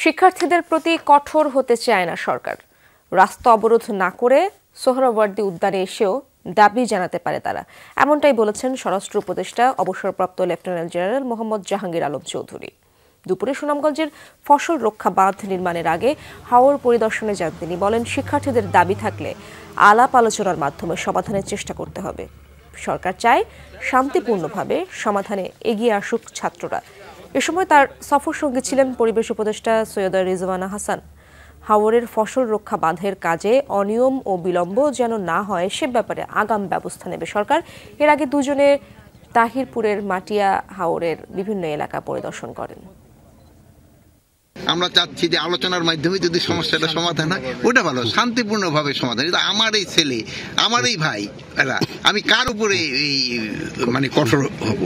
শিক্ষার্থীদের প্রতি কঠোর হতে চায় না সরকার। রাস্তা অবরোধ না করে সোহরাওয়ার্দী উদ্যানে এসেও দাবি জানাতে পারে তারা, এমনটাই বলেছেন স্বরাষ্ট্র উপদেষ্টা অবসরপ্রাপ্ত লেফটেন্যান্ট জেনারেল মোহাম্মদ জাহাঙ্গীর আলম চৌধুরী। দুপুরে সুনামগঞ্জের ফসল রক্ষা বাঁধ নির্মাণের আগে হাওর পরিদর্শনে যান তিনি। বলেন, শিক্ষার্থীদের দাবি থাকলে আলাপ আলোচনার মাধ্যমে সমাধানের চেষ্টা করতে হবে। সরকার চায় শান্তিপূর্ণভাবে সমাধানে এগিয়ে আসুক ছাত্ররা। এ সময় তার সফর সঙ্গী ছিলেন পরিবেশ উপদেষ্টা সৈয়দা রিজওয়ানা হাসান। হাওরের ফসল রক্ষা বাঁধের কাজে অনিয়ম ও বিলম্ব যেন না হয় সে ব্যাপারে আগাম ব্যবস্থা নেবে সরকার। এর আগে দুজনে তাহিরপুরের মাটিয়া হাওরের বিভিন্ন এলাকা পরিদর্শন করেন। আমরা চাচ্ছি যে আলোচনার মাধ্যমে যদি সমস্যাটা সমাধান হয় ওটা ভালো, শান্তিপূর্ণভাবে সমাধান। এটা আমার এই ছেলে, আমার এই ভাই, এরা আমি কার উপরে কঠোর হব?